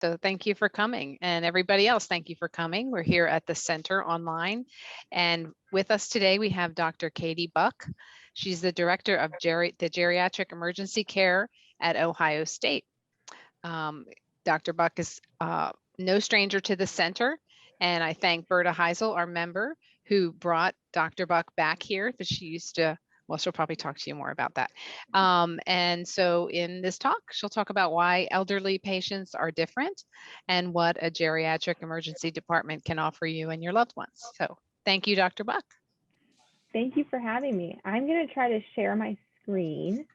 So thank you for coming, and everybody else, thank you for coming. We're here at the center online, and with us today we have Dr. Katie Buck. She's the director of the Geriatric Emergency Care at Ohio State. Dr. Buck is no stranger to the center, and I thank Berta Heisel, our member, who brought Dr. Buck back here, because she used to, well, she'll probably talk to you more about that. And so in this talk, she'll talk about why elderly patients are different and what a geriatric emergency department can offer you and your loved ones. So thank you, Dr. Buck. Thank you for having me. I'm going to try to share my screen.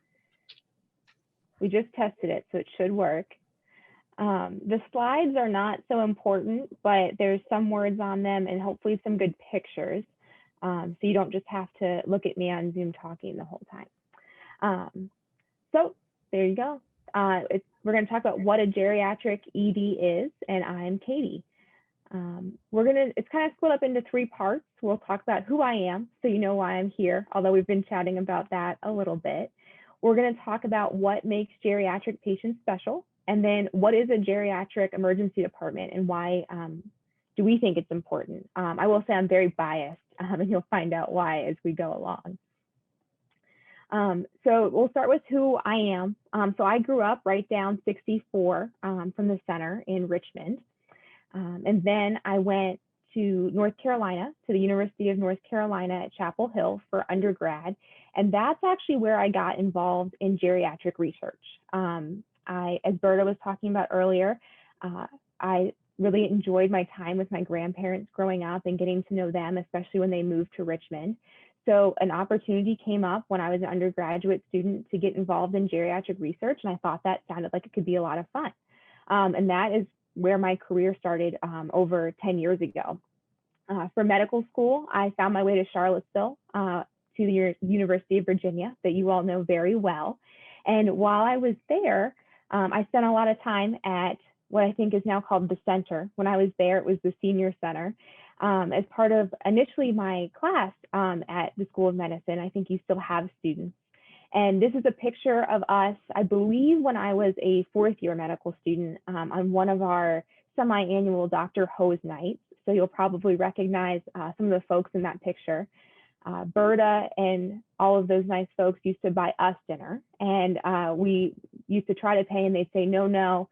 We just tested it, so it should work. The slides are not so important, but there's some words on them and hopefully some good pictures. So you don't just have to look at me on Zoom talking the whole time. So there you go. We're going to talk about what a geriatric ED is, and I'm Katie. It's kind of split up into 3 parts. We'll talk about who I am, so you know why I'm here, although we've been chatting about that a little bit. We're going to talk about what makes geriatric patients special, and then what is a geriatric emergency department and why do we think it's important. I will say I'm very biased, and you'll find out why as we go along. So we'll start with who I am. So I grew up right down 64 from the center in Richmond. And then I went to North Carolina, to the University of North Carolina at Chapel Hill for undergrad. And that's actually where I got involved in geriatric research. As Berta was talking about earlier, I really enjoyed my time with my grandparents growing up and getting to know them, especially when they moved to Richmond. So an opportunity came up when I was an undergraduate student to get involved in geriatric research, and I thought that sounded like it could be a lot of fun. And that is where my career started over 10 years ago. For medical school, I found my way to Charlottesville, to the University of Virginia, that you all know very well. And while I was there, I spent a lot of time at what I think is now called the center. When I was there, it was the senior center. As part of initially my class at the School of Medicine. I think you still have students. And this is a picture of us, I believe, when I was a 4th year medical student on one of our semi-annual Dr. Hose nights. So you'll probably recognize some of the folks in that picture. Berta and all of those nice folks used to buy us dinner, and we used to try to pay and they'd say, no, no.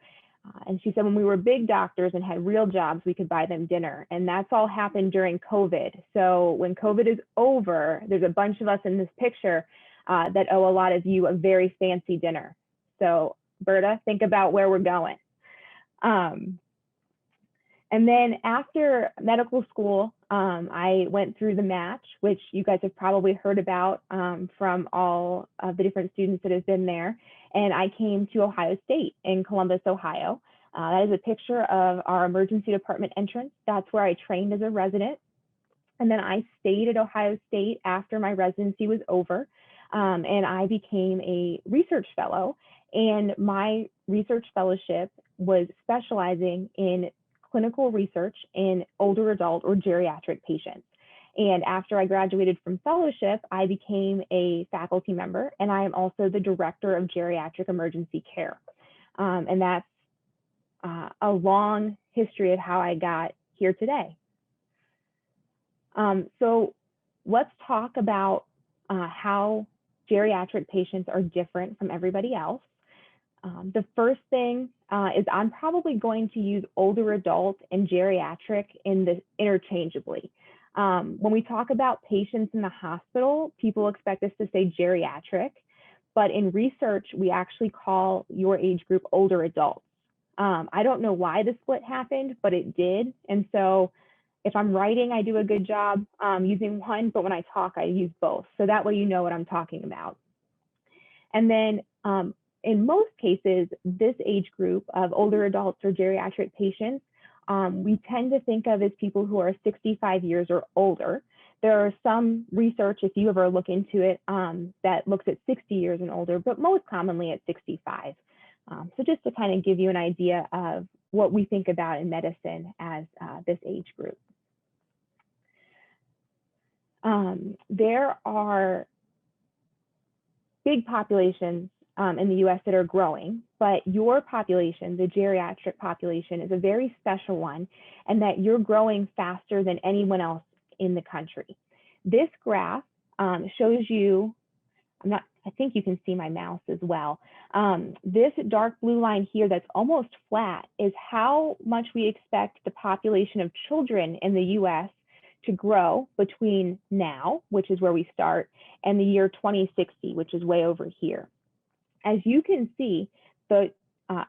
And she said when we were big doctors and had real jobs, we could buy them dinner. And that's all happened during COVID. So when COVID is over, there's a bunch of us in this picture that owe a lot of you a very fancy dinner. So Berta, think about where we're going. And then after medical school, I went through the match, which you guys have probably heard about from all of the different students that have been there. And I came to Ohio State in Columbus, Ohio. That is a picture of our emergency department entrance. That's where I trained as a resident. And then I stayed at Ohio State after my residency was over. And I became a research fellow. And my research fellowship was specializing in clinical research in older adult or geriatric patients. And after I graduated from fellowship, I became a faculty member, and I am also the director of Geriatric Emergency Care. And that's a long history of how I got here today. So let's talk about how geriatric patients are different from everybody else. The first thing is I'm probably going to use older adult and geriatric interchangeably. When we talk about patients in the hospital, people expect us to say geriatric, but in research, we actually call your age group older adults. I don't know why the split happened, but it did. And so if I'm writing, I do a good job using one, but when I talk, I use both. So that way you know what I'm talking about. And then in most cases, this age group of older adults or geriatric patients, we tend to think of as people who are 65 years or older. There are some research, if you ever look into it, that looks at 60 years and older, but most commonly at 65. So just to kind of give you an idea of what we think about in medicine as this age group. There are big populations in the US that are growing, but your population, the geriatric population, is a very special one, and that you're growing faster than anyone else in the country. This graph shows you, I think you can see my mouse as well. This dark blue line here that's almost flat is how much we expect the population of children in the US to grow between now, which is where we start, and the year 2060, which is way over here. As you can see, the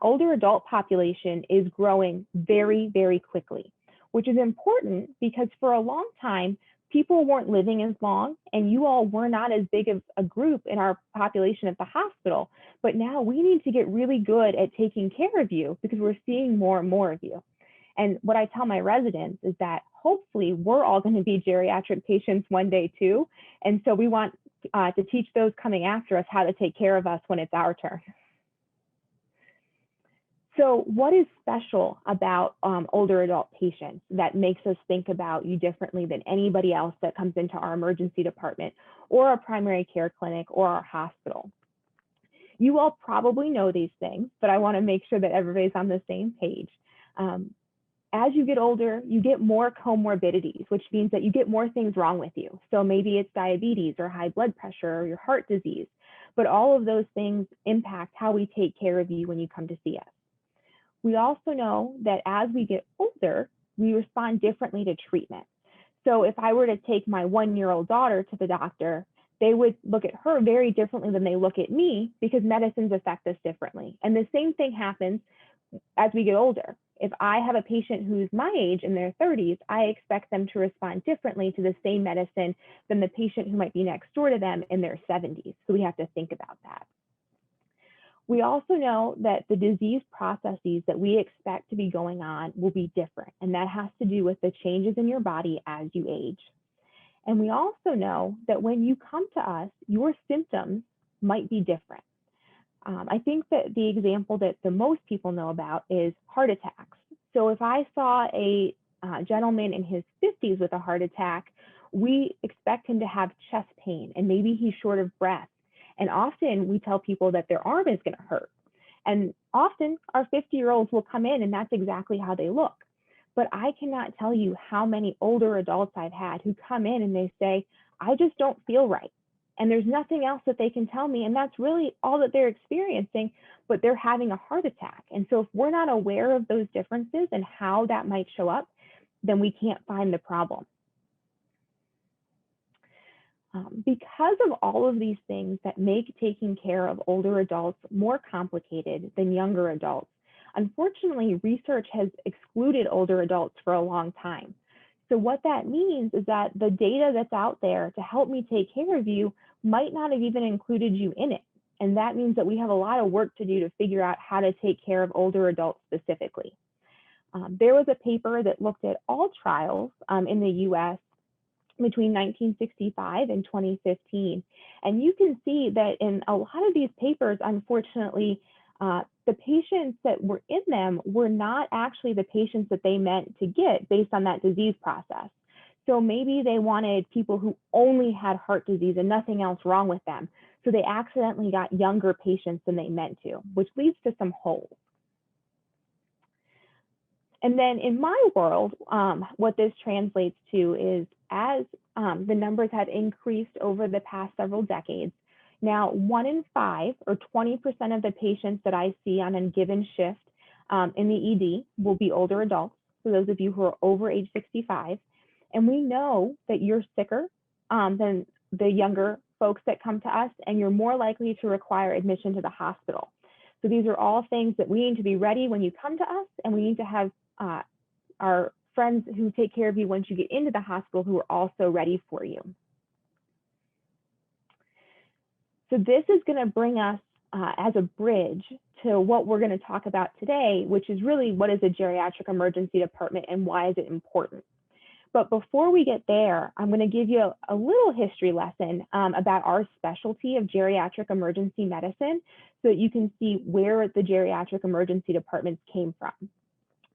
older adult population is growing very, very quickly, which is important because for a long time, people weren't living as long, and you all were not as big of a group in our population at the hospital. But now we need to get really good at taking care of you because we're seeing more and more of you. And what I tell my residents is that hopefully we're all going to be geriatric patients one day too. And so we want to teach those coming after us how to take care of us when it's our turn. So what is special about older adult patients that makes us think about you differently than anybody else that comes into our emergency department or our primary care clinic or our hospital? You all probably know these things, but I want to make sure that everybody's on the same page. As you get older, you get more comorbidities, which means that you get more things wrong with you. So maybe it's diabetes or high blood pressure or your heart disease, but all of those things impact how we take care of you when you come to see us. We also know that as we get older, we respond differently to treatment. So if I were to take my 1-year-old daughter to the doctor, they would look at her very differently than they look at me because medicines affect us differently. And the same thing happens as we get older. If I have a patient who's my age in their 30s, I expect them to respond differently to the same medicine than the patient who might be next door to them in their 70s. So we have to think about that. We also know that the disease processes that we expect to be going on will be different, and that has to do with the changes in your body as you age. And we also know that when you come to us, your symptoms might be different. I think that the example that the most people know about is heart attacks. So if I saw a gentleman in his 50s with a heart attack, we expect him to have chest pain and maybe he's short of breath. And often we tell people that their arm is going to hurt. And often our 50-year-olds will come in and that's exactly how they look. But I cannot tell you how many older adults I've had who come in and they say, I just don't feel right. And there's nothing else that they can tell me. And that's really all that they're experiencing, but they're having a heart attack. And so if we're not aware of those differences and how that might show up, then we can't find the problem. Because of all of these things that make taking care of older adults more complicated than younger adults, unfortunately, research has excluded older adults for a long time. So what that means is that the data that's out there to help me take care of you might not have even included you in it. And that means that we have a lot of work to do to figure out how to take care of older adults specifically. There was a paper that looked at all trials in the US between 1965 and 2015. And you can see that in a lot of these papers, unfortunately, the patients that were in them were not actually the patients that they meant to get based on that disease process. So maybe they wanted people who only had heart disease and nothing else wrong with them. So they accidentally got younger patients than they meant to, which leads to some holes. And then in my world, what this translates to is as the numbers have increased over the past several decades, now 1 in 5 or 20% of the patients that I see on a given shift in the ED will be older adults, for those of you who are over age 65. And we know that you're sicker than the younger folks that come to us, and you're more likely to require admission to the hospital. So these are all things that we need to be ready when you come to us, and we need to have our friends who take care of you once you get into the hospital who are also ready for you. So this is going to bring us as a bridge to what we're going to talk about today, which is really what is a geriatric emergency department and why is it important. But before we get there, I'm going to give you a little history lesson about our specialty of geriatric emergency medicine so that you can see where the geriatric emergency departments came from.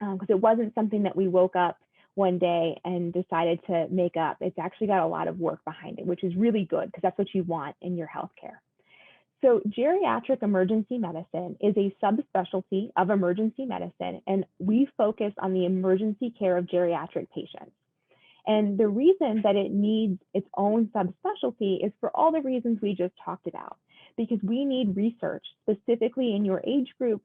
Because it wasn't something that we woke up one day and decided to make up. It's actually got a lot of work behind it, which is really good because that's what you want in your healthcare. So geriatric emergency medicine is a subspecialty of emergency medicine, and we focus on the emergency care of geriatric patients. And the reason that it needs its own subspecialty is for all the reasons we just talked about, because we need research specifically in your age group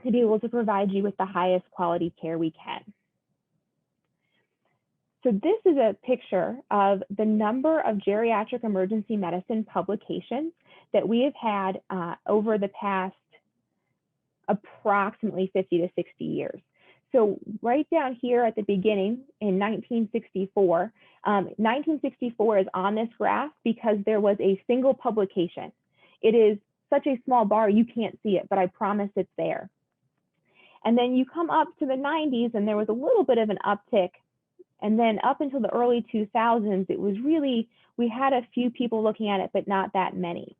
to be able to provide you with the highest quality care we can. So this is a picture of the number of geriatric emergency medicine publications that we have had over the past approximately 50 to 60 years. So right down here at the beginning in 1964, 1964 is on this graph because there was a single publication. It is such a small bar, you can't see it, but I promise it's there. And then you come up to the 90s and there was a little bit of an uptick. And then up until the early 2000s, it was really, we had a few people looking at it, but not that many.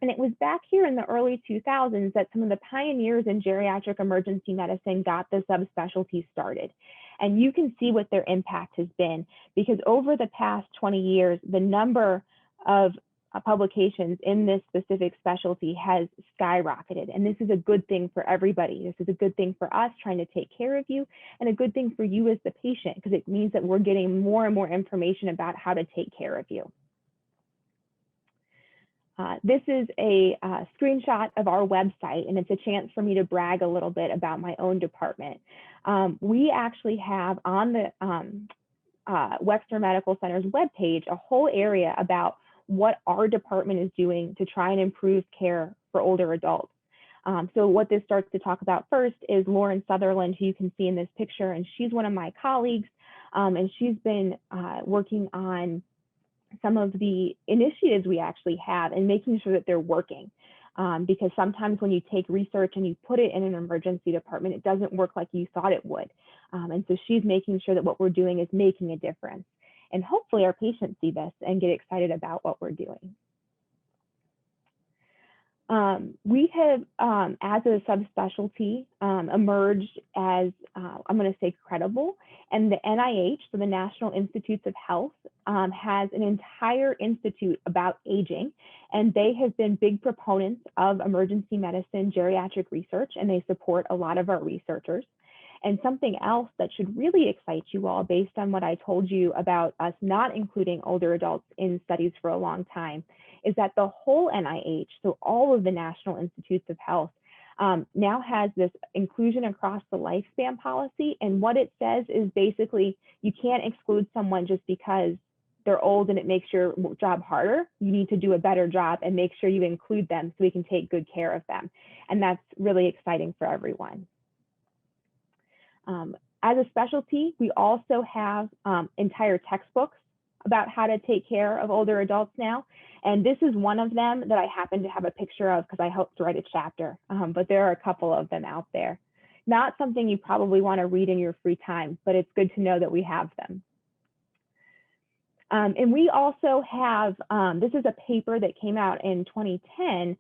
And it was back here in the early 2000s that some of the pioneers in geriatric emergency medicine got the subspecialty started. And you can see what their impact has been, because over the past 20 years, the number of publications in this specific specialty has skyrocketed. And this is a good thing for everybody. This is a good thing for us trying to take care of you, and a good thing for you as the patient, because it means that we're getting more and more information about how to take care of you. This is a screenshot of our website, and it's a chance for me to brag a little bit about my own department. We actually have on the Wexner Medical Center's webpage a whole area about what our department is doing to try and improve care for older adults. So what this starts to talk about first is Lauren Sutherland, who you can see in this picture, and she's one of my colleagues, and she's been working on some of the initiatives we actually have and making sure that they're working. Because sometimes when you take research and you put it in an emergency department, it doesn't work like you thought it would. And so she's making sure that what we're doing is making a difference. And hopefully our patients see this and get excited about what we're doing. We have, as a subspecialty, emerged as, I'm going to say, credible. And the NIH, so the National Institutes of Health, has an entire institute about aging. And they have been big proponents of emergency medicine geriatric research, and they support a lot of our researchers. And something else that should really excite you all, based on what I told you about us not including older adults in studies for a long time, is that the whole NIH, so all of the National Institutes of Health, now has this inclusion across the lifespan policy. And what it says is basically, you can't exclude someone just because they're old and it makes your job harder. You need to do a better job and make sure you include them so we can take good care of them. And that's really exciting for everyone. As a specialty, we also have entire textbooks about how to take care of older adults now. And this is one of them that I happen to have a picture of because I helped to write a chapter, but there are a couple of them out there. Not something you probably want to read in your free time, but it's good to know that we have them. And we also have, this is a paper that came out in 2010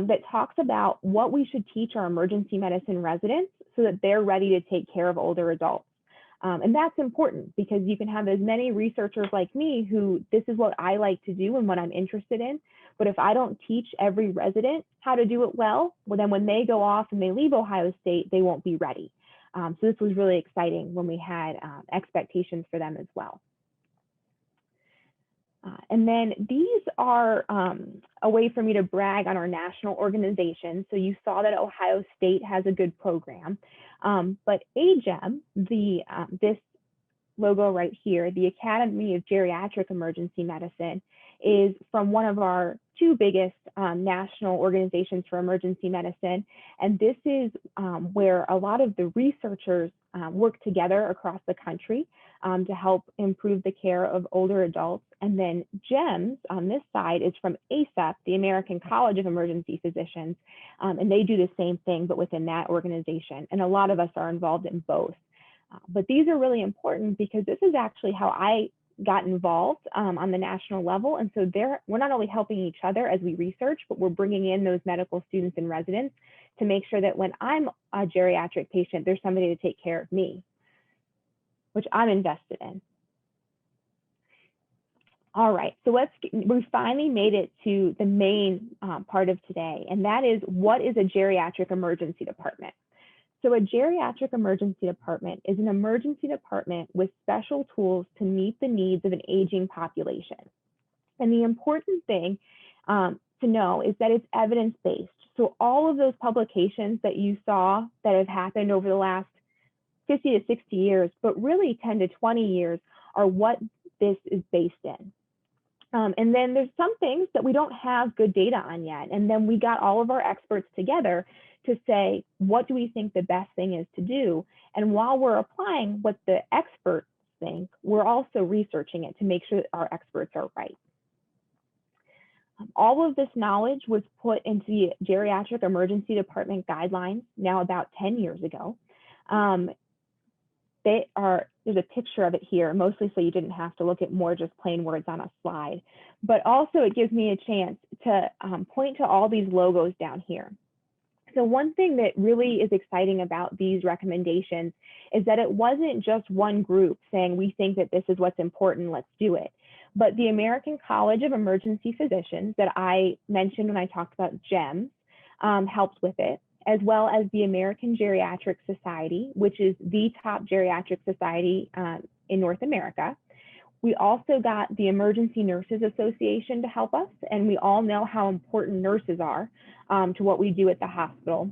that talks about what we should teach our emergency medicine residents so that they're ready to take care of older adults. And that's important because you can have as many researchers like me who this is what I like to do and what I'm interested in. But if I don't teach every resident how to do it well, then when they go off and they leave Ohio State, they won't be ready. So this was really exciting when we had expectations for them as well. And then these are a way for me to brag on our national organization. So you saw that Ohio State has a good program, but AGEM, this logo right here, the Academy of Geriatric Emergency Medicine, is from one of our two biggest national organizations for emergency medicine. And this is where a lot of the researchers work together across the country to help improve the care of older adults. And then GEMS on this side is from ACEP, the American College of Emergency Physicians, and they do the same thing, but within that organization. And a lot of us are involved in both. But these are really important because this is actually how I got involved on the national level. And so we're not only helping each other as we research, but we're bringing in those medical students and residents to make sure that when I'm a geriatric patient, there's somebody to take care of me, which I'm invested in. All right, so we finally made it to the main part of today, and that is, what is a geriatric emergency department? So a geriatric emergency department is an emergency department with special tools to meet the needs of an aging population. And the important thing to know is that it's evidence-based. So all of those publications that you saw that have happened over the last 50 to 60 years, but really 10 to 20 years, are what this is based in. And then there's some things that we don't have good data on yet. And then we got all of our experts together to say, what do we think the best thing is to do? And while we're applying what the experts think, we're also researching it to make sure that our experts are right. All of this knowledge was put into the Geriatric Emergency Department guidelines now about 10 years ago. There's a picture of it here, mostly so you didn't have to look at more just plain words on a slide. But also it gives me a chance to point to all these logos down here. So one thing that really is exciting about these recommendations is that it wasn't just one group saying, we think that this is what's important, let's do it. But the American College of Emergency Physicians that I mentioned when I talked about GEMS helped with it, as well as the American Geriatric Society, which is the top geriatric society in North America. We also got the Emergency Nurses Association to help us, and we all know how important nurses are to what we do at the hospital.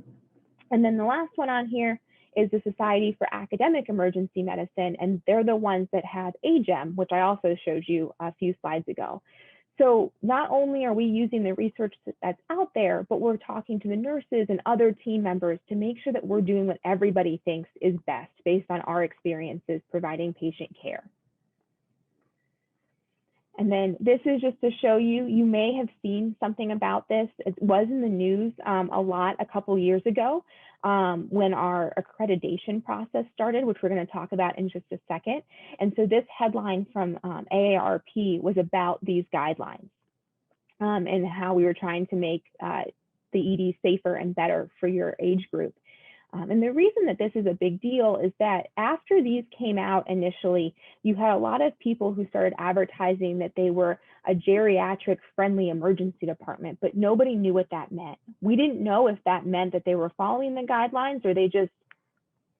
And then the last one on here is the Society for Academic Emergency Medicine, and they're the ones that have AGEM, which I also showed you a few slides ago. So not only are we using the research that's out there, but we're talking to the nurses and other team members to make sure that we're doing what everybody thinks is best based on our experiences providing patient care. And then this is just to show you, you may have seen something about this. It was in the news a lot a couple years ago when our accreditation process started, which we're going to talk about in just a second. And so this headline from AARP was about these guidelines and how we were trying to make the ED safer and better for your age group. And the reason that this is a big deal is that after these came out initially, you had a lot of people who started advertising that they were a geriatric friendly emergency department, but nobody knew what that meant. We didn't know if that meant that they were following the guidelines or they just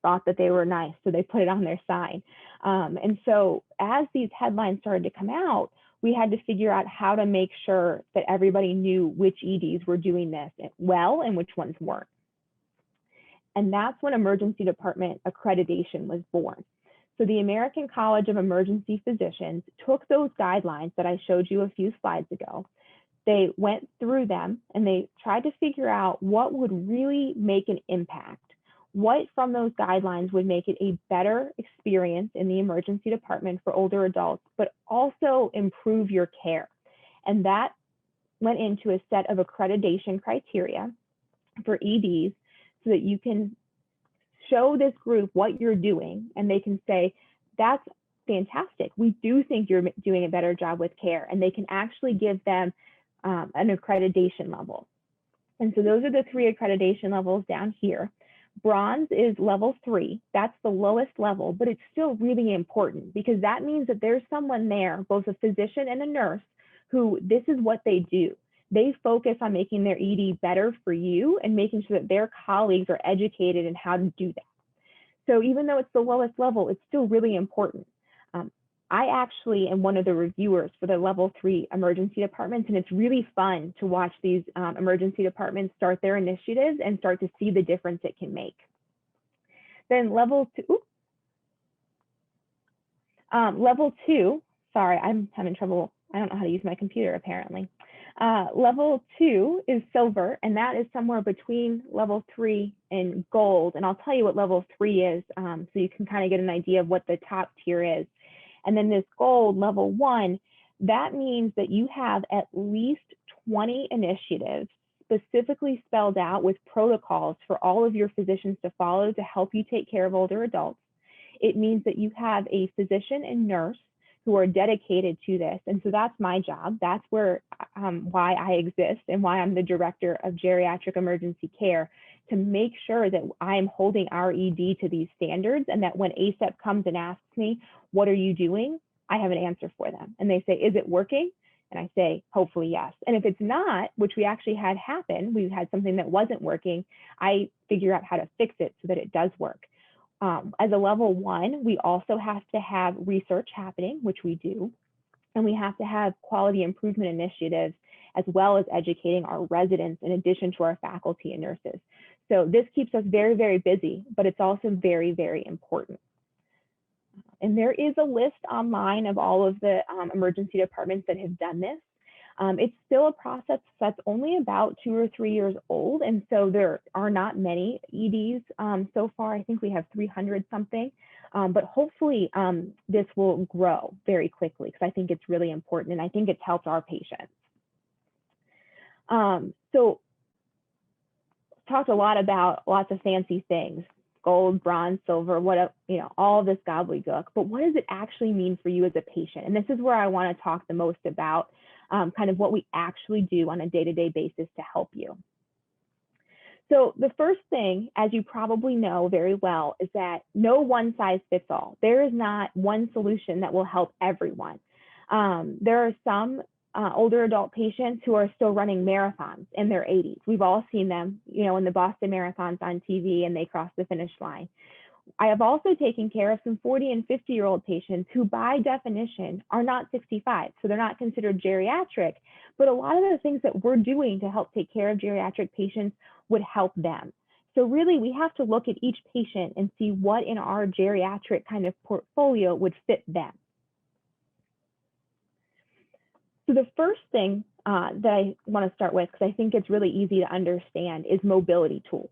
thought that they were nice, so they put it on their sign. And so as these headlines started to come out, we had to figure out how to make sure that everybody knew which EDs were doing this well and which ones weren't. And that's when emergency department accreditation was born. So the American College of Emergency Physicians took those guidelines that I showed you a few slides ago. They went through them and they tried to figure out what would really make an impact. What from those guidelines would make it a better experience in the emergency department for older adults, but also improve your care. And that went into a set of accreditation criteria for EDs, so that you can show this group what you're doing and they can say, that's fantastic. We do think you're doing a better job with care, and they can actually give them an accreditation level. And so those are the 3 accreditation levels down here. Bronze is level 3. That's the lowest level, but it's still really important because that means that there's someone there, both a physician and a nurse, who this is what they do. They focus on making their ED better for you and making sure that their colleagues are educated in how to do that. So even though it's the lowest level, it's still really important. I actually am one of the reviewers for the level 3 emergency departments, and it's really fun to watch these emergency departments start their initiatives and start to see the difference it can make. Then level 2, sorry, I'm having trouble. I don't know how to use my computer apparently. Level 2 is silver, and that is somewhere between level 3 and gold. And I'll tell you what level 3 is so you can kind of get an idea of what the top tier is. And then this gold, level 1, that means that you have at least 20 initiatives specifically spelled out with protocols for all of your physicians to follow to help you take care of older adults. It means that you have a physician and nurse who are dedicated to this. And so that's my job. That's where why I exist and why I'm the director of Geriatric Emergency Care, to make sure that I am holding our ED to these standards, and that when ACEP comes and asks me, what are you doing? I have an answer for them. And they say, is it working? And I say, hopefully, yes. And if it's not, which we actually had happen, we had something that wasn't working, I figure out how to fix it so that it does work. As a level 1, we also have to have research happening, which we do. And we have to have quality improvement initiatives, as well as educating our residents in addition to our faculty and nurses. So this keeps us very, very busy, but it's also very, very important. And there is a list online of all of the emergency departments that have done this. It's still a process that's only about 2 or 3 years old. And so there are not many EDs so far. I think we have 300 something, but hopefully this will grow very quickly, because I think it's really important and I think it's helped our patients. So talked a lot about lots of fancy things, gold, bronze, silver, what, all this gobbledygook, but what does it actually mean for you as a patient? And this is where I want to talk the most about kind of what we actually do on a day-to-day basis to help you. So the first thing, as you probably know very well, is that no one size fits all. There is not one solution that will help everyone. There are some older adult patients who are still running marathons in their 80s. We've all seen them, in the Boston marathons on TV, and they cross the finish line. I have also taken care of some 40 and 50-year-old patients who by definition are not 65. So they're not considered geriatric, but a lot of the things that we're doing to help take care of geriatric patients would help them. So really we have to look at each patient and see what in our geriatric kind of portfolio would fit them. So the first thing that I want to start with, because I think it's really easy to understand, is mobility tools.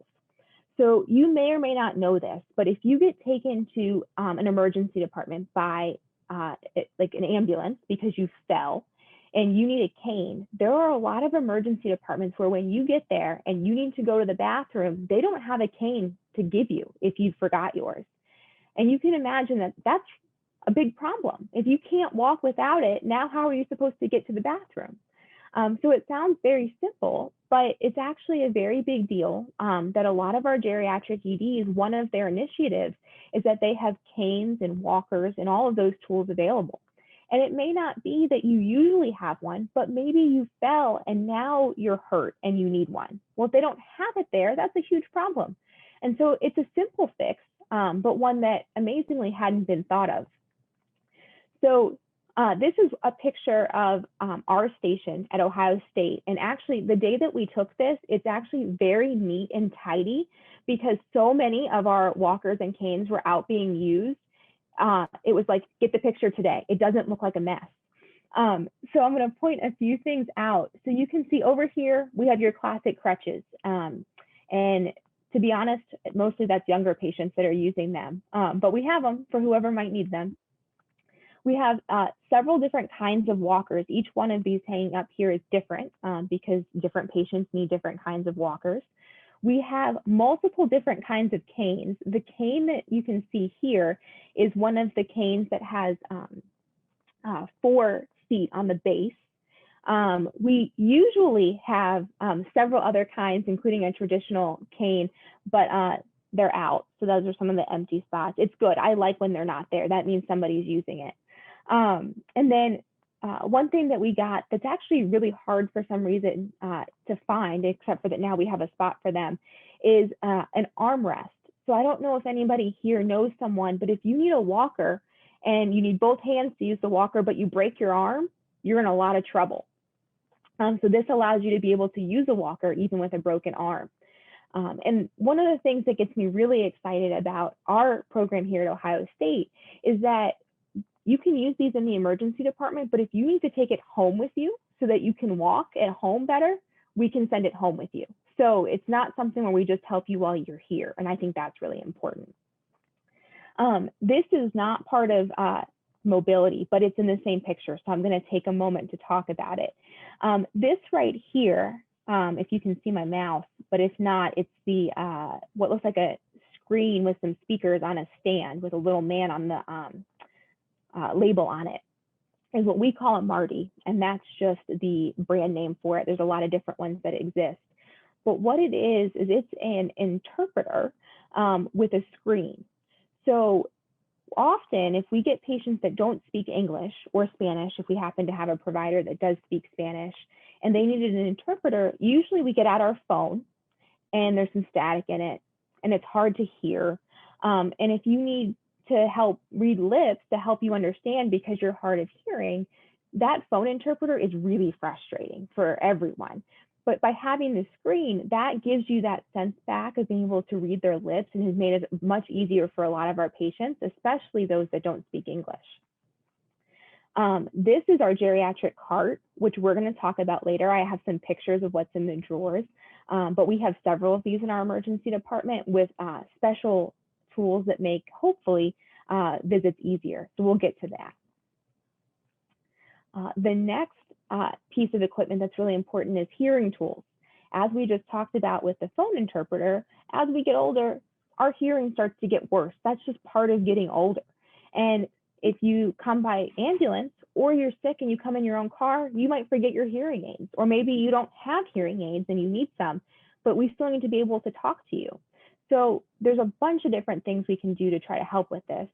So you may or may not know this, but if you get taken to an emergency department by like an ambulance because you fell and you need a cane, there are a lot of emergency departments where when you get there and you need to go to the bathroom, they don't have a cane to give you if you forgot yours. And you can imagine that that's a big problem. If you can't walk without it, now how are you supposed to get to the bathroom? So it sounds very simple, but it's actually a very big deal that a lot of our geriatric EDs, one of their initiatives is that they have canes and walkers and all of those tools available. And it may not be that you usually have one, but maybe you fell and now you're hurt and you need one. Well, if they don't have it there, that's a huge problem. And so it's a simple fix, but one that amazingly hadn't been thought of. So this is a picture of our station at Ohio State. And actually the day that we took this, it's actually very neat and tidy because so many of our walkers and canes were out being used. It was like, get the picture today. It doesn't look like a mess. So I'm going to point a few things out. So you can see over here, we have your classic crutches. And to be honest, mostly that's younger patients that are using them, but we have them for whoever might need them. We have several different kinds of walkers. Each one of these hanging up here is different because different patients need different kinds of walkers. We have multiple different kinds of canes. The cane that you can see here is one of the canes that has 4 feet on the base. We usually have several other kinds, including a traditional cane, but they're out. So those are some of the empty spots. It's good. I like when they're not there. That means somebody's using it. And then one thing that we got that's actually really hard for some reason to find, except for that now we have a spot for them, is an armrest. So I don't know if anybody here knows someone, but if you need a walker and you need both hands to use the walker, but you break your arm, you're in a lot of trouble. So this allows you to be able to use a walker even with a broken arm. And one of the things that gets me really excited about our program here at Ohio State is that you can use these in the emergency department, but if you need to take it home with you so that you can walk at home better, we can send it home with you. So it's not something where we just help you while you're here. And I think that's really important. This is not part of mobility, but it's in the same picture. So I'm going to take a moment to talk about it. This right here, if you can see my mouse, but if not, it's the what looks like a screen with some speakers on a stand with a little man on the label on it, is what we call a Marty, and that's just the brand name for it. There's a lot of different ones that exist, but what it is it's an interpreter with a screen. So often, if we get patients that don't speak English or Spanish, if we happen to have a provider that does speak Spanish and they needed an interpreter, usually we get out our phone and there's some static in it and it's hard to hear. And if you need to help read lips to help you understand because you're hard of hearing, that phone interpreter is really frustrating for everyone. But by having the screen, that gives you that sense back of being able to read their lips and has made it much easier for a lot of our patients, especially those that don't speak English. This is our geriatric cart, which we're going to talk about later. I have some pictures of what's in the drawers, but we have several of these in our emergency department with special tools that make, hopefully, visits easier. So we'll get to that. The next piece of equipment that's really important is hearing tools. As we just talked about with the phone interpreter, as we get older, our hearing starts to get worse. That's just part of getting older. And if you come by ambulance or you're sick and you come in your own car, you might forget your hearing aids, or maybe you don't have hearing aids and you need some, but we still need to be able to talk to you. So there's a bunch of different things we can do to try to help with this.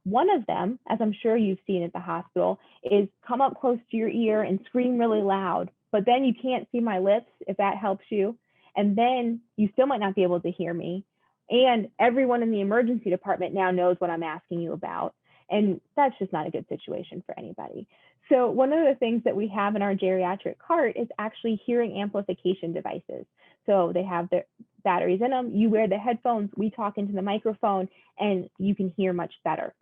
One of them, as I'm sure you've seen at the hospital, is come up close to your ear and scream really loud, but then you can't see my lips, if that helps you. And then you still might not be able to hear me. And everyone in the emergency department now knows what I'm asking you about. And that's just not a good situation for anybody. So one of the things that we have in our geriatric cart is actually hearing amplification devices. So they have the batteries in them. You wear the headphones, we talk into the microphone, and you can hear much better.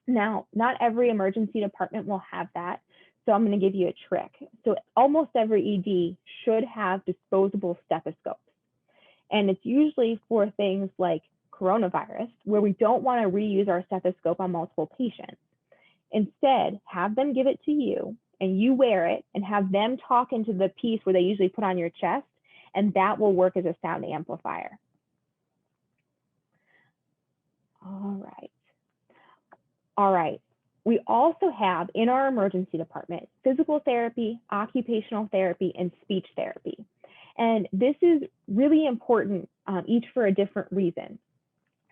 Now, not every emergency department will have that, so I'm going to give you a trick. So almost every ED should have disposable stethoscopes. And it's usually for things like coronavirus, where we don't want to reuse our stethoscope on multiple patients. Instead, have them give it to you, and you wear it, and have them talk into the piece where they usually put on your chest, and that will work as a sound amplifier. All right. We also have in our emergency department physical therapy, occupational therapy, and speech therapy. And this is really important, each for a different reason.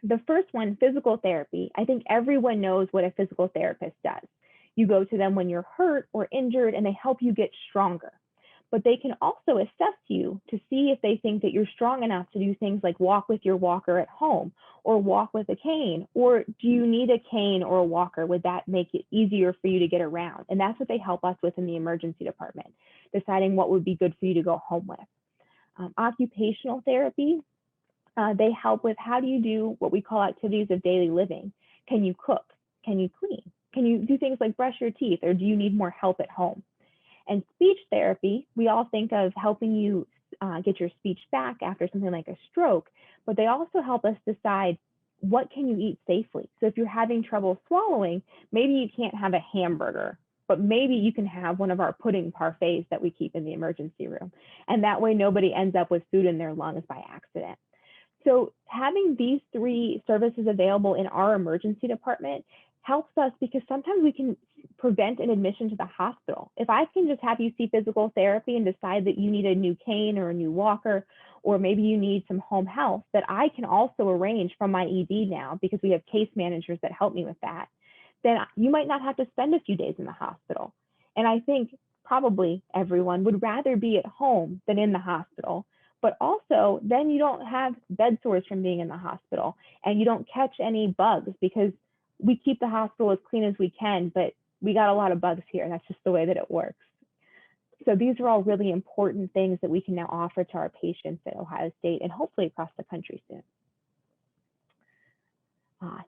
The first one, physical therapy, I think everyone knows what a physical therapist does. You go to them when you're hurt or injured, and they help you get stronger. But they can also assess you to see if they think that you're strong enough to do things like walk with your walker at home or walk with a cane, or do you need a cane or a walker? Would that make it easier for you to get around? And that's what they help us with in the emergency department, deciding what would be good for you to go home with. Occupational therapy, they help with how do you do what we call activities of daily living? Can you cook? Can you clean? Can you do things like brush your teeth, or do you need more help at home? And speech therapy, we all think of helping you get your speech back after something like a stroke, but they also help us decide what can you eat safely. So if you're having trouble swallowing, maybe you can't have a hamburger, but maybe you can have one of our pudding parfaits that we keep in the emergency room. And that way nobody ends up with food in their lungs by accident. So having these three services available in our emergency department helps us, because sometimes we can prevent an admission to the hospital. If I can just have you see physical therapy and decide that you need a new cane or a new walker, or maybe you need some home health, that I can also arrange from my ED now, because we have case managers that help me with that, then you might not have to spend a few days in the hospital. And I think probably everyone would rather be at home than in the hospital. But also, then you don't have bed sores from being in the hospital, and you don't catch any bugs, because we keep the hospital as clean as we can, but we got a lot of bugs here. That's just the way that it works. So these are all really important things that we can now offer to our patients at Ohio State and hopefully across the country soon.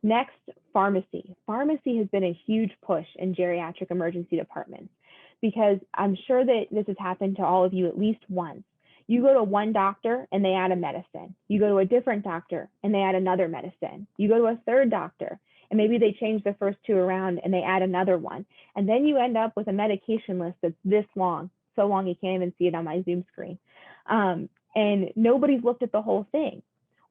Next, pharmacy. Pharmacy has been a huge push in geriatric emergency departments, because I'm sure that this has happened to all of you at least once. You go to one doctor and they add a medicine. You go to a different doctor and they add another medicine. You go to a third doctor and maybe they change the first two around and they add another one. And then you end up with a medication list that's this long, so long you can't even see it on my Zoom screen. And nobody's looked at the whole thing.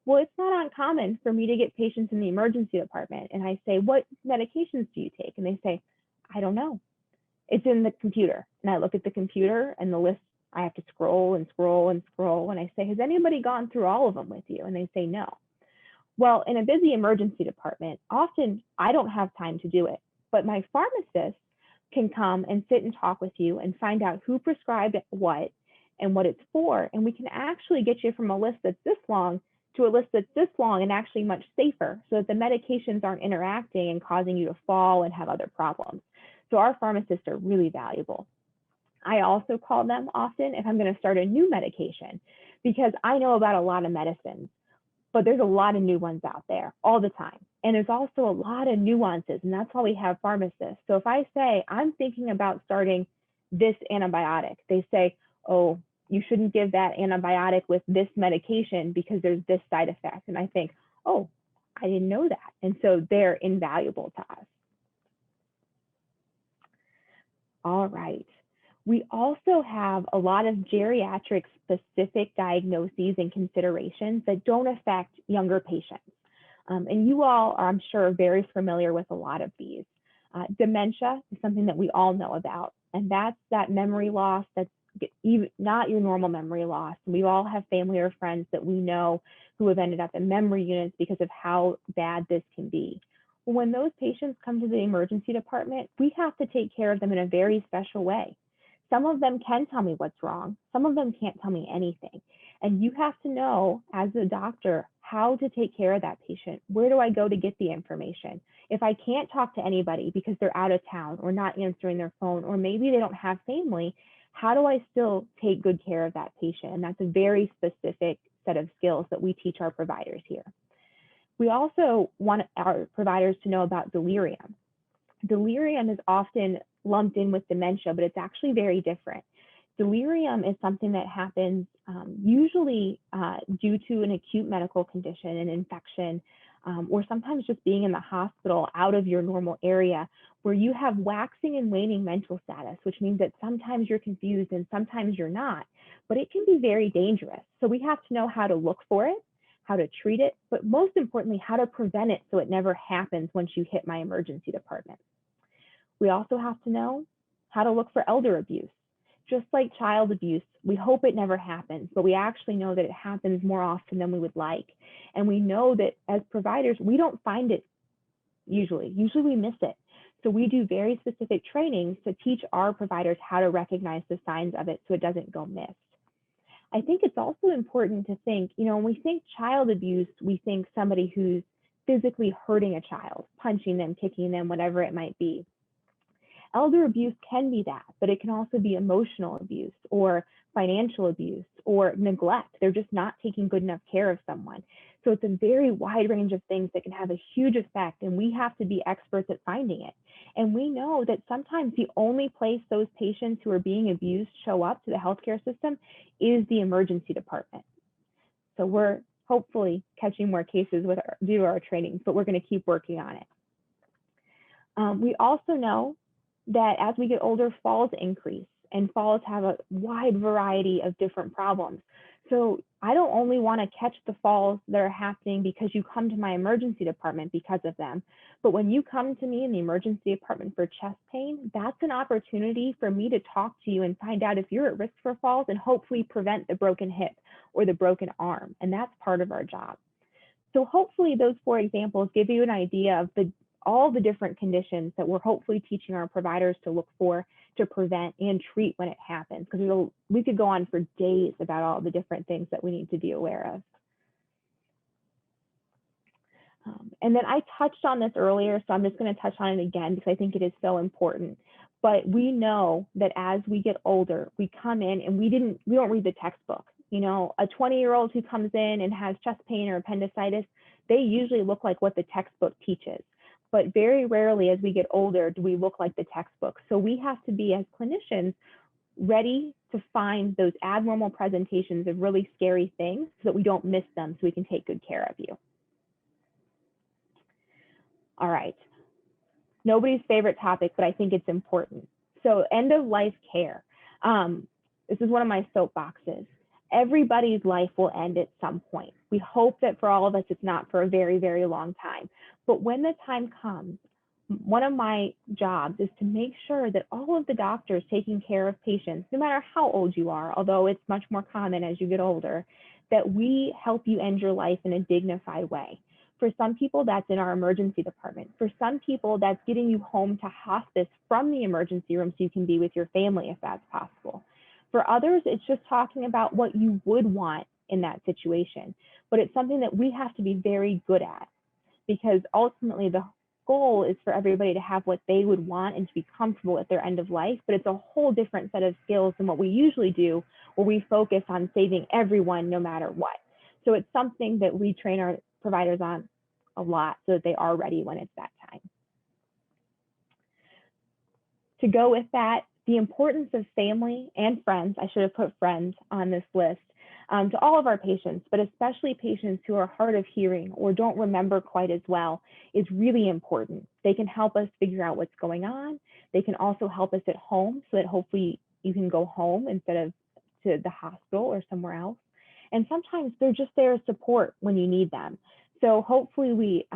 Well, it's not uncommon for me to get patients in the emergency department and I say, what medications do you take? And they say, I don't know. It's in the computer. And I look at the computer and the list, I have to scroll and scroll and scroll. And I say, has anybody gone through all of them with you? And they say, no. Well, in a busy emergency department, often I don't have time to do it, but my pharmacist can come and sit and talk with you and find out who prescribed what and what it's for. And we can actually get you from a list that's this long to a list that's this long and actually much safer so that the medications aren't interacting and causing you to fall and have other problems. So our pharmacists are really valuable. I also call them often if I'm going to start a new medication because I know about a lot of medicines, but there's a lot of new ones out there all the time. And there's also a lot of nuances, and that's why we have pharmacists. So if I say, I'm thinking about starting this antibiotic, they say, oh, you shouldn't give that antibiotic with this medication because there's this side effect. And I think, oh, I didn't know that. And so they're invaluable to us. All right. We also have a lot of geriatric specific diagnoses and considerations that don't affect younger patients. And you all are, I'm sure, very familiar with a lot of these. Dementia is something that we all know about, and that's that memory loss that's even not your normal memory loss. We all have family or friends that we know who have ended up in memory units because of how bad this can be. When those patients come to the emergency department, we have to take care of them in a very special way. Some of them can tell me what's wrong. Some of them can't tell me anything. And you have to know, as a doctor, how to take care of that patient. Where do I go to get the information? If I can't talk to anybody because they're out of town or not answering their phone, or maybe they don't have family, how do I still take good care of that patient? And that's a very specific set of skills that we teach our providers here. We also want our providers to know about delirium. Delirium is often lumped in with dementia, but it's actually very different. Delirium is something that happens usually due to an acute medical condition, an infection, or sometimes just being in the hospital out of your normal area, where you have waxing and waning mental status, which means that sometimes you're confused and sometimes you're not, but it can be very dangerous. So we have to know how to look for it, how to treat it, but most importantly, how to prevent it so it never happens once you hit my emergency department. We also have to know how to look for elder abuse. Just like child abuse, we hope it never happens, but we actually know that it happens more often than we would like. And we know that as providers, we don't find it usually. Usually we miss it. So we do very specific trainings to teach our providers how to recognize the signs of it so it doesn't go missed. I think it's also important to think, when we think child abuse, we think somebody who's physically hurting a child, punching them, kicking them, whatever it might be. Elder abuse can be that, but it can also be emotional abuse or financial abuse or neglect. They're just not taking good enough care of someone. So it's a very wide range of things that can have a huge effect, and we have to be experts at finding it. And we know that sometimes the only place those patients who are being abused show up to the healthcare system is the emergency department. So we're hopefully catching more cases due to our trainings, but we're going to keep working on it. We also know that as we get older, falls increase, and falls have a wide variety of different problems. So I don't only want to catch the falls that are happening because you come to my emergency department because of them, but when you come to me in the emergency department for chest pain, that's an opportunity for me to talk to you and find out if you're at risk for falls and hopefully prevent the broken hip or the broken arm. And that's part of our job. So hopefully those 4 examples give you an idea of all the different conditions that we're hopefully teaching our providers to look for, to prevent and treat when it happens. Because we could go on for days about all the different things that we need to be aware of. And then I touched on this earlier, so I'm just going to touch on it again because I think it is so important. But we know that as we get older, we come in and we don't read the textbook. A 20-year-old who comes in and has chest pain or appendicitis, they usually look like what the textbook teaches. But very rarely as we get older do we look like the textbook. So we have to be, as clinicians, ready to find those abnormal presentations of really scary things so that we don't miss them, so we can take good care of you. All right. Nobody's favorite topic, but I think it's important. So end of life care. This is one of my soapboxes. Everybody's life will end at some point. We hope that for all of us, it's not for a very, very long time. But when the time comes, one of my jobs is to make sure that all of the doctors taking care of patients, no matter how old you are, although it's much more common as you get older, that we help you end your life in a dignified way. For some people, that's in our emergency department. For some people, that's getting you home to hospice from the emergency room so you can be with your family if that's possible. For others, it's just talking about what you would want in that situation. But it's something that we have to be very good at, because ultimately the goal is for everybody to have what they would want and to be comfortable at their end of life. But it's a whole different set of skills than what we usually do, where we focus on saving everyone no matter what. So it's something that we train our providers on a lot so that they are ready when it's that time. To go with that, the importance of family and friends, I should have put friends on this list, to all of our patients, but especially patients who are hard of hearing or don't remember quite as well, is really important. They can help us figure out what's going on. They can also help us at home so that hopefully you can go home instead of to the hospital or somewhere else. And sometimes they're just there as support when you need them. So hopefully we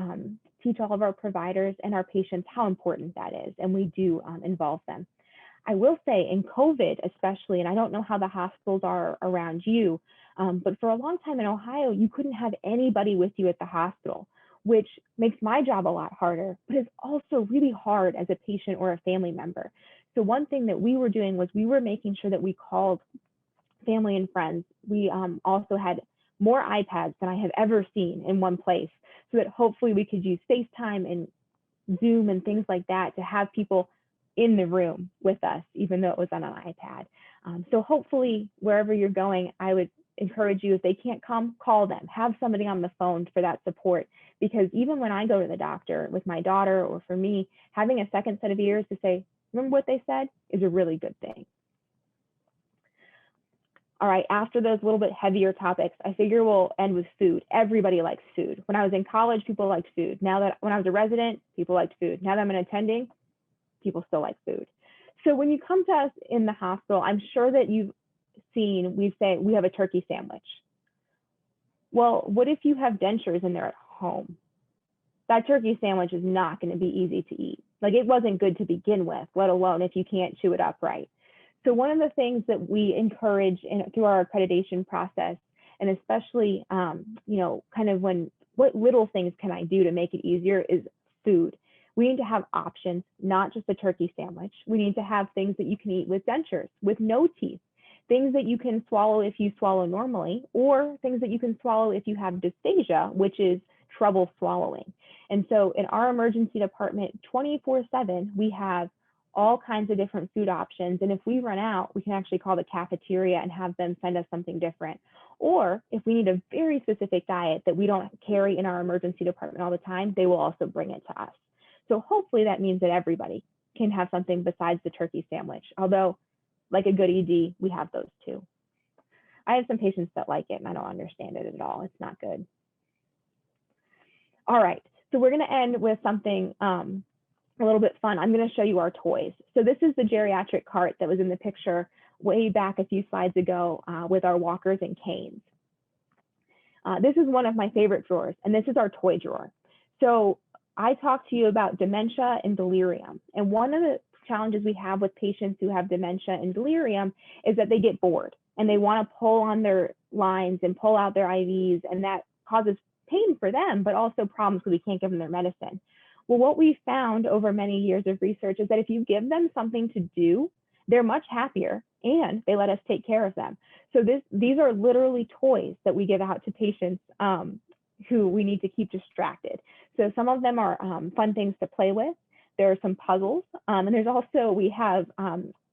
teach all of our providers and our patients how important that is, and we do involve them. I will say in COVID especially, and I don't know how the hospitals are around you, but for a long time in Ohio, you couldn't have anybody with you at the hospital, which makes my job a lot harder, but it's also really hard as a patient or a family member. So one thing that we were doing was we were making sure that we called family and friends. We also had more iPads than I have ever seen in one place, so that hopefully we could use FaceTime and Zoom and things like that to have people in the room with us, even though it was on an iPad. So hopefully wherever you're going, I would encourage you, if they can't come, call them, have somebody on the phone for that support. Because even when I go to the doctor with my daughter, or for me, having a second set of ears to say, remember what they said, is a really good thing. All right, after those little bit heavier topics, I figure we'll end with food. Everybody likes food. When I was in college, people liked food. Now that when I was a resident, people liked food. Now that I'm an attending, people still like food. So when you come to us in the hospital, I'm sure that you've seen, we say we have a turkey sandwich. Well, what if you have dentures in there at home? That turkey sandwich is not going to be easy to eat. Like, it wasn't good to begin with, let alone if you can't chew it up right. So one of the things that we encourage through our accreditation process, and especially, you know, kind of what little things can I do to make it easier, is food. We need to have options, not just a turkey sandwich. We need to have things that you can eat with dentures, with no teeth, things that you can swallow if you swallow normally, or things that you can swallow if you have dysphagia, which is trouble swallowing. And so in our emergency department, 24/7, we have all kinds of different food options. And if we run out, we can actually call the cafeteria and have them send us something different. Or if we need a very specific diet that we don't carry in our emergency department all the time, they will also bring it to us. So hopefully that means that everybody can have something besides the turkey sandwich. Although, like a good ED, we have those too. I have some patients that like it and I don't understand it at all. It's not good. All right, so we're gonna end with something a little bit fun. I'm going to show you our toys. So this is the geriatric cart that was in the picture way back a few slides ago with our walkers and canes. This is one of my favorite drawers, and this is our toy drawer. So I talked to you about dementia and delirium. And one of the challenges we have with patients who have dementia and delirium is that they get bored and they want to pull on their lines and pull out their IVs, and that causes pain for them, but also problems because we can't give them their medicine. Well, what we found over many years of research is that if you give them something to do, they're much happier and they let us take care of them. So these are literally toys that we give out to patients who we need to keep distracted. So some of them are fun things to play with. There are some puzzles, and there's also, we have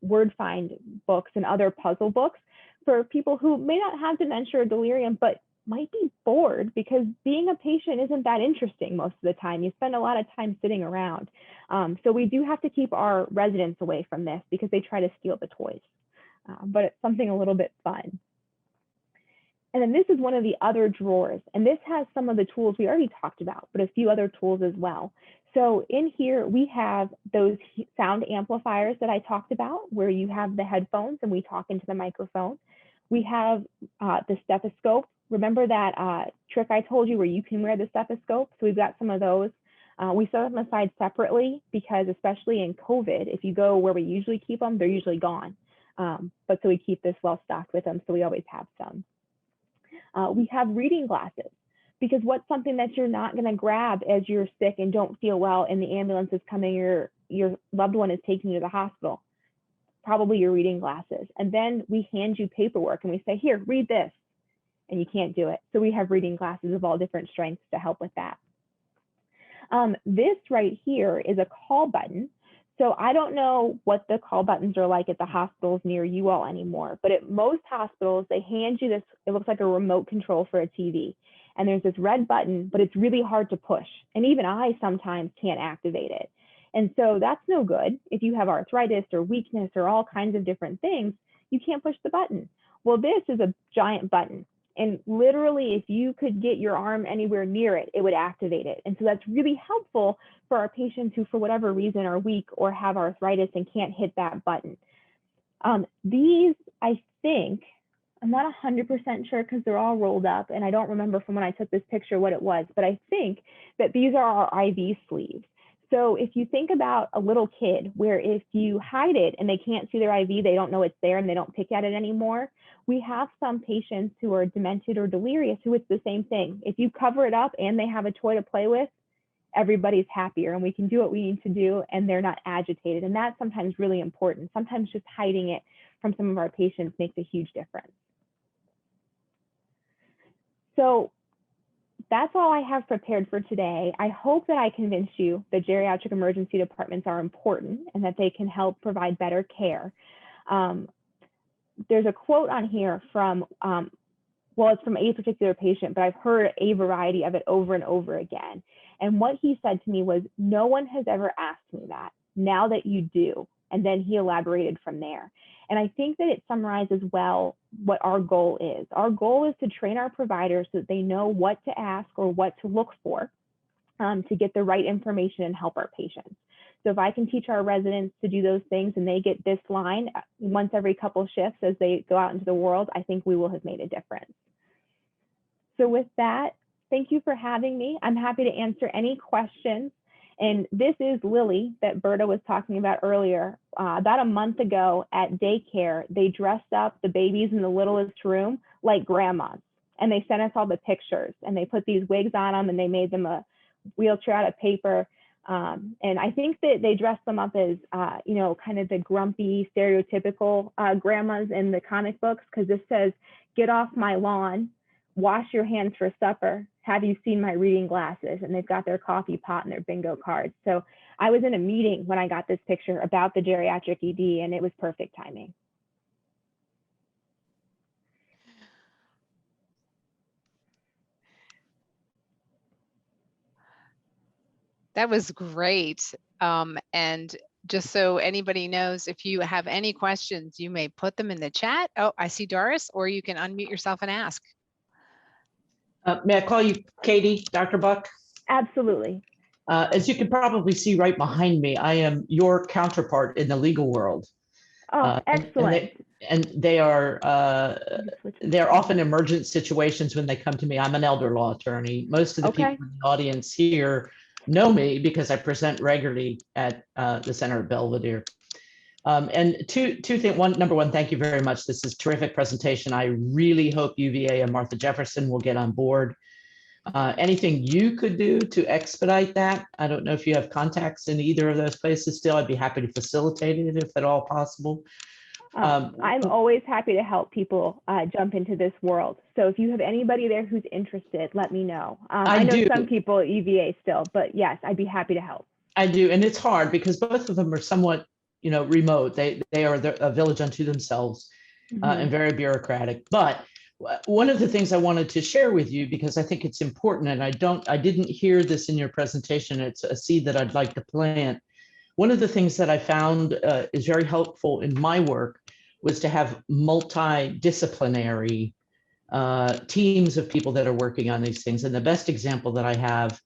word find books and other puzzle books for people who may not have dementia or delirium, but might be bored, because being a patient isn't that interesting most of the time. You spend a lot of time sitting around. So we do have to keep our residents away from this because they try to steal the toys, but it's something a little bit fun. And then this is one of the other drawers, and this has some of the tools we already talked about, but a few other tools as well. So in here, we have those sound amplifiers that I talked about, where you have the headphones and we talk into the microphone. We have the stethoscope. Remember that trick I told you where you can wear the stethoscope? So we've got some of those. We set them aside separately because, especially in COVID, if you go where we usually keep them, they're usually gone. But so we keep this well stocked with them, so we always have some. We have reading glasses. Because what's something that you're not going to grab as you're sick and don't feel well and the ambulance is coming, or your loved one is taking you to the hospital? Probably your reading glasses. And then we hand you paperwork and we say, here, read this. And you can't do it. So we have reading glasses of all different strengths to help with that. This right here is a call button. So I don't know what the call buttons are like at the hospitals near you all anymore, but at most hospitals, they hand you this, it looks like a remote control for a TV. And there's this red button, but it's really hard to push. And even I sometimes can't activate it. And so that's no good. If you have arthritis or weakness or all kinds of different things, you can't push the button. Well, this is a giant button. And literally, if you could get your arm anywhere near it, it would activate it. And so that's really helpful for our patients who, for whatever reason, are weak or have arthritis and can't hit that button. These, I think, I'm not 100% sure because they're all rolled up, and I don't remember from when I took this picture what it was, but I think that these are our IV sleeves. So if you think about a little kid where if you hide it and they can't see their IV, they don't know it's there and they don't pick at it anymore. We have some patients who are demented or delirious who it's the same thing. If you cover it up and they have a toy to play with, everybody's happier and we can do what we need to do and they're not agitated. And that's sometimes really important. Sometimes just hiding it from some of our patients makes a huge difference. So that's all I have prepared for today. I hope that I convinced you that geriatric emergency departments are important and that they can help provide better care. There's a quote on here from, well, it's from a particular patient, but I've heard a variety of it over and over again. And what he said to me was, no one has ever asked me that. Now that you do. And then he elaborated from there. And I think that it summarizes well what our goal is. Our goal is to train our providers so that they know what to ask or what to look for to get the right information and help our patients. So if I can teach our residents to do those things and they get this line once every couple shifts as they go out into the world, I think we will have made a difference. So with that, thank you for having me. I'm happy to answer any questions. And this is Lily that Berta was talking about earlier. About a month ago at daycare, they dressed up the babies in the littlest room like grandmas. And they sent us all the pictures and they put these wigs on them and they made them a wheelchair out of paper. And I think that they dressed them up as, you know, kind of the grumpy, stereotypical grandmas in the comic books, because this says, get off my lawn, wash your hands for supper, have you seen my reading glasses? And they've got their coffee pot and their bingo cards. So I was in a meeting when I got this picture about the geriatric ED, and it was perfect timing. That was great. And just so anybody knows, if you have any questions, you may put them in the chat. Oh, I see Doris, or you can unmute yourself and ask. May I call you Katie, Dr. Buck? Absolutely. As you can probably see right behind me, I am your counterpart in the legal world. Oh, excellent. And they're often emergent situations when they come to me. I'm an elder law attorney. Most of the people in the audience here know me because I present regularly at the Center of Belvedere. And two things. Number one, thank you very much. This is a terrific presentation. I really hope UVA and Martha Jefferson will get on board. Anything you could do to expedite that? I don't know if you have contacts in either of those places still. I'd be happy to facilitate it if at all possible. I'm always happy to help people jump into this world. So if you have anybody there who's interested, let me know. I know some people at UVA still, but yes, I'd be happy to help. I do, and it's hard because both of them are somewhat, you know, remote. They are a village unto themselves, and very bureaucratic. But one of the things I wanted to share with you, because I think it's important, and I didn't hear this in your presentation. It's a seed that I'd like to plant. One of the things that I found is very helpful in my work was to have multidisciplinary teams of people that are working on these things. And the best example that I have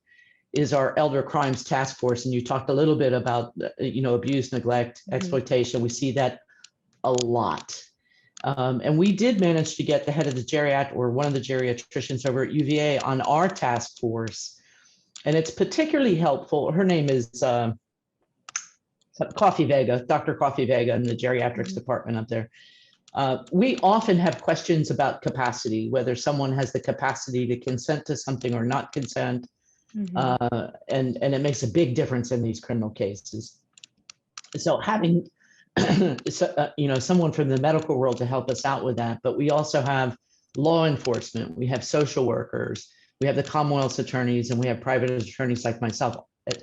is our Elder Crimes Task Force. And you talked a little bit about, you know, abuse, neglect, exploitation. We see that a lot. And we did manage to get the head of the geriatric, or one of the geriatricians over at UVA, on our task force. And it's particularly helpful. Her name is Coffee Vega, Dr. Coffee Vega in the geriatrics department up there. We often have questions about capacity, whether someone has the capacity to consent to something or not consent. And it makes a big difference in these criminal cases. So having someone from the medical world to help us out with that, but we also have law enforcement, we have social workers, we have the Commonwealth's attorneys, and we have private attorneys like myself,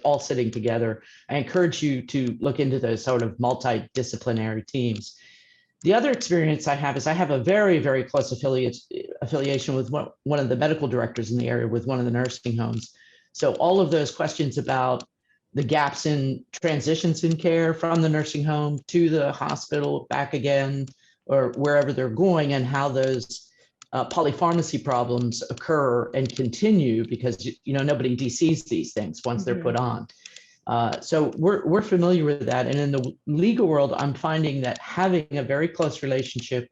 all sitting together. I encourage you to look into those sort of multidisciplinary teams. The other experience I have is I have a very, very close affiliation with one of the medical directors in the area with one of the nursing homes. So all of those questions about the gaps in transitions in care from the nursing home to the hospital, back again, or wherever they're going, and how those polypharmacy problems occur and continue, because nobody DCs these things once they're put on. So we're familiar with that. And in the legal world, I'm finding that having a very close relationship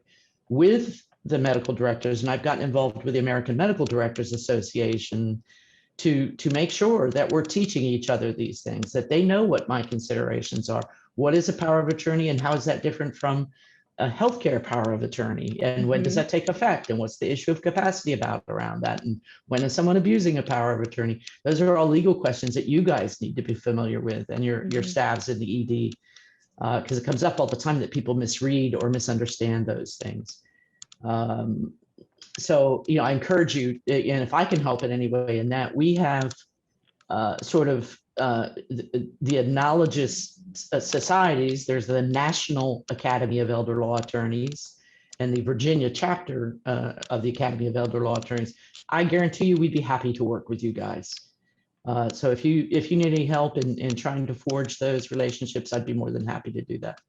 with the medical directors, and I've gotten involved with the American Medical Directors Association to make sure that we're teaching each other these things, that they know what my considerations are. What is a power of attorney, and how is that different from a healthcare power of attorney? And when does that take effect? And what's the issue of capacity around that? And when is someone abusing a power of attorney? Those are all legal questions that you guys need to be familiar with, and your staffs in the ED, because it comes up all the time that people misread or misunderstand those things. So, I encourage you, and if I can help in any way in that, we have the analogous societies. There's the National Academy of Elder Law Attorneys and the Virginia chapter of the Academy of Elder Law Attorneys. I guarantee you we'd be happy to work with you guys. So if you need any help in trying to forge those relationships, I'd be more than happy to do that.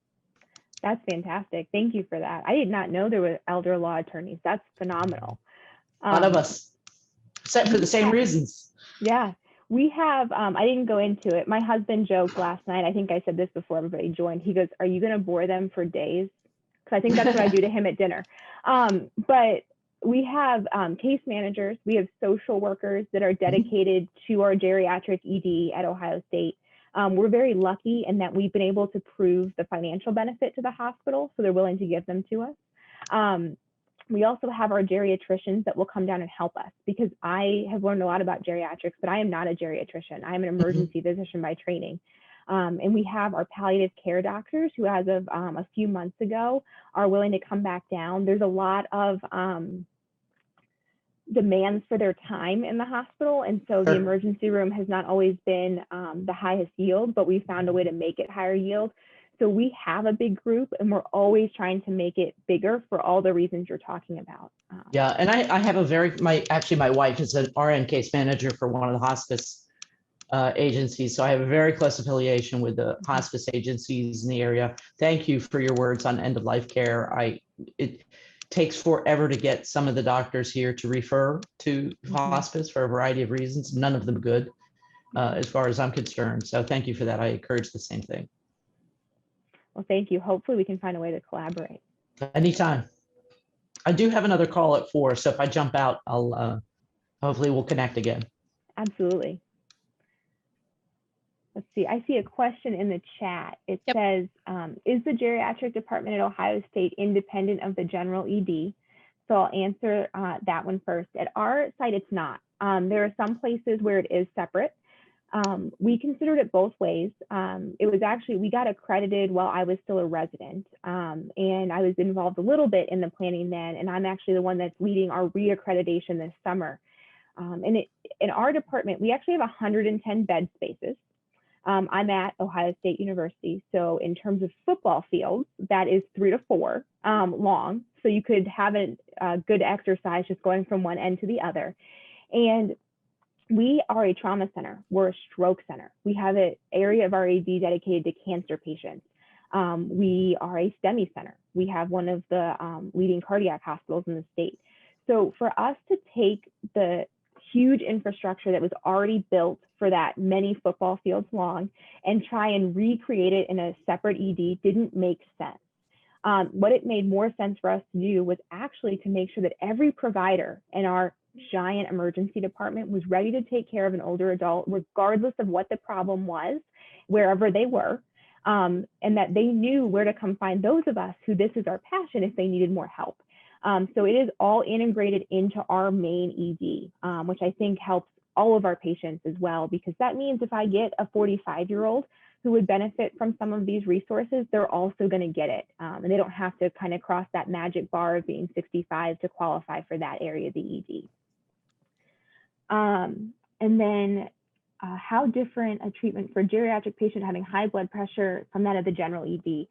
That's fantastic. Thank you for that. I did not know there were elder law attorneys. That's phenomenal. A lot of us, except for the same reasons. Yeah, we have, I didn't go into it. My husband joked last night, I think I said this before everybody joined. He goes, "Are you going to bore them for days?" Because I think that's what I do to him at dinner. But we have case managers. We have social workers that are dedicated to our geriatric ED at Ohio State. We're very lucky in that we've been able to prove the financial benefit to the hospital, so they're willing to give them to us. We also have our geriatricians that will come down and help us, because I have learned a lot about geriatrics, but I am not a geriatrician. I am an emergency physician by training. And we have our palliative care doctors who, as of a few months ago, are willing to come back down. There's a lot of demands for their time in the hospital, and so the emergency room has not always been the highest yield, but we found a way to make it higher yield. So we have a big group, and we're always trying to make it bigger for all the reasons you're talking about. Yeah, and I have my wife is an RN case manager for one of the hospice agencies, so I have a very close affiliation with the hospice agencies in the area. Thank you for your words on end-of-life care. It takes forever to get some of the doctors here to refer to hospice for a variety of reasons, none of them good, as far as I'm concerned. So thank you for that. I encourage the same thing. Well, thank you. Hopefully we can find a way to collaborate. Anytime. I do have another call at 4, so if I jump out, I'll hopefully we'll connect again. Absolutely. Let's see, I see a question in the chat. It says, is the geriatric department at Ohio State independent of the general ED? So I'll answer that one first. At our site, it's not. There are some places where it is separate. We considered it both ways. It was actually, we got accredited while I was still a resident, and I was involved a little bit in the planning then, and I'm actually the one that's leading our reaccreditation this summer. And in our department, we actually have 110 bed spaces. I'm at Ohio State University, so in terms of football fields, that is 3 to 4 long, so you could have a good exercise just going from one end to the other. And we are a trauma center. We're a stroke center. We have an area of our AD dedicated to cancer patients. We are a STEMI center. We have one of the leading cardiac hospitals in the state. So for us to take the huge infrastructure that was already built for that many football fields long and try and recreate it in a separate ED didn't make sense. What it made more sense for us to do was actually to make sure that every provider in our giant emergency department was ready to take care of an older adult, regardless of what the problem was, wherever they were. and that they knew where to come find those of us who this is our passion if they needed more help. So it is all integrated into our main ED, which I think helps all of our patients as well, because that means if I get a 45-year-old who would benefit from some of these resources, they're also going to get it. And they don't have to kind of cross that magic bar of being 65 to qualify for that area of the ED. And then how different a treatment for a geriatric patient having high blood pressure from that of the general ED.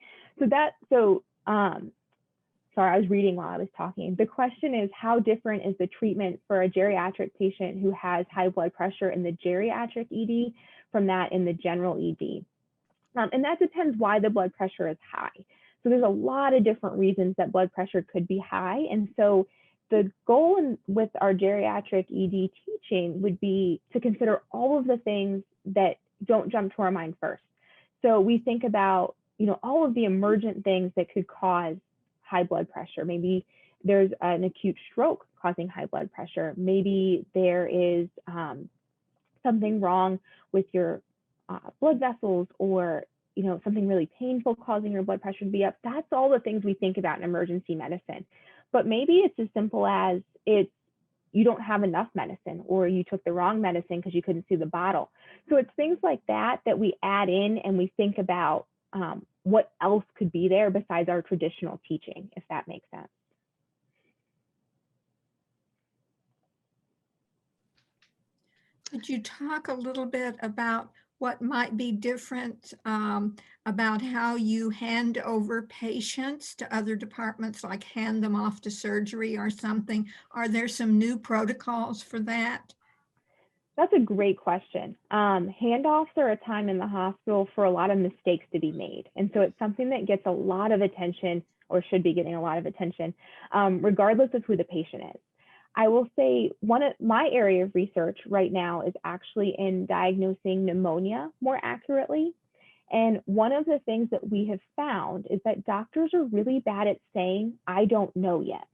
Sorry, I was reading while I was talking. The question is, how different is the treatment for a geriatric patient who has high blood pressure in the geriatric ED from that in the general ED? And that depends why the blood pressure is high. So there's a lot of different reasons that blood pressure could be high. And so the goal with our geriatric ED teaching would be to consider all of the things that don't jump to our mind first. So we think about, all of the emergent things that could cause high blood pressure. Maybe there's an acute stroke causing high blood pressure. Maybe there is something wrong with your blood vessels, or something really painful causing your blood pressure to be up. That's all the things we think about in emergency medicine. But maybe it's as simple as you don't have enough medicine, or you took the wrong medicine because you couldn't see the bottle. So it's things like that that we add in, and we think about what else could be there besides our traditional teaching, if that makes sense. Could you talk a little bit about what might be different about how you hand over patients to other departments, like hand them off to surgery or something? Are there some new protocols for that? That's a great question. Handoffs are a time in the hospital for a lot of mistakes to be made. And so it's something that gets a lot of attention, or should be getting a lot of attention, regardless of who the patient is. I will say one of my area of research right now is actually in diagnosing pneumonia more accurately. And one of the things that we have found is that doctors are really bad at saying, "I don't know yet."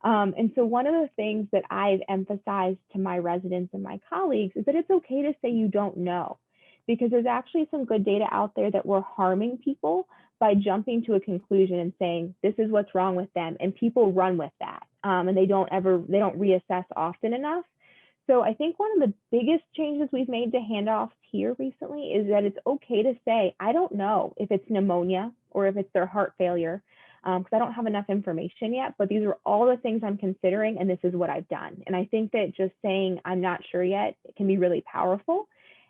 And so one of the things that I've emphasized to my residents and my colleagues is that it's okay to say you don't know, because there's actually some good data out there that we're harming people by jumping to a conclusion and saying, this is what's wrong with them. And people run with that. And they don't reassess often enough. So I think one of the biggest changes we've made to handoffs here recently is that it's okay to say, I don't know if it's pneumonia or if it's their heart failure, because I don't have enough information yet, but these are all the things I'm considering, and this is what I've done. And I think that just saying I'm not sure yet, it can be really powerful.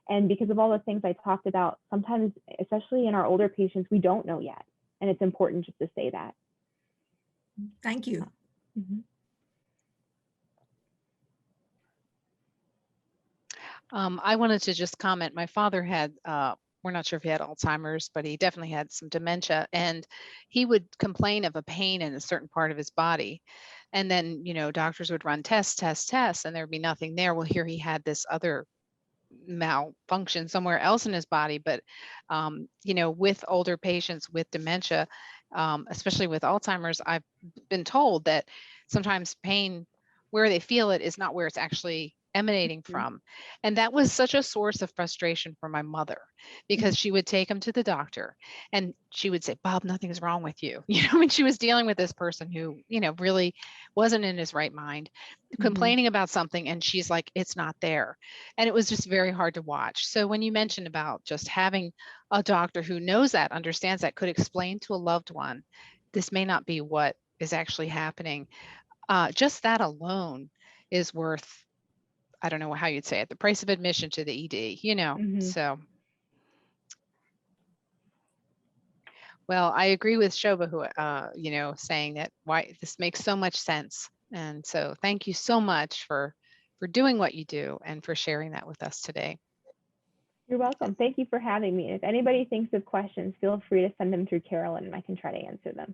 And because of all the things I talked about, sometimes, especially in our older patients, we don't know yet. And it's important just to say that. Thank you. Mm-hmm. I wanted to just comment. My father had, we're not sure if he had Alzheimer's, but he definitely had some dementia, and he would complain of a pain in a certain part of his body. And then, doctors would run tests, and there'd be nothing there. Well, here he had this other malfunction somewhere else in his body. But, with older patients with dementia, especially with Alzheimer's, I've been told that sometimes pain where they feel it is not where it's actually emanating from. And that was such a source of frustration for my mother, because she would take him to the doctor and she would say, Bob, nothing's wrong with you. When she was dealing with this person who, really wasn't in his right mind, complaining about something, and she's like, it's not there. And it was just very hard to watch. So when you mentioned about just having a doctor who knows that, understands that, could explain to a loved one, this may not be what is actually happening. Just that alone is worth, I don't know how you'd say it, the price of admission to the ED, so. Well, I agree with Shobha, who, saying that why this makes so much sense. And so thank you so much for doing what you do and for sharing that with us today. You're welcome. Thank you for having me. If anybody thinks of questions, feel free to send them through Carolyn and I can try to answer them.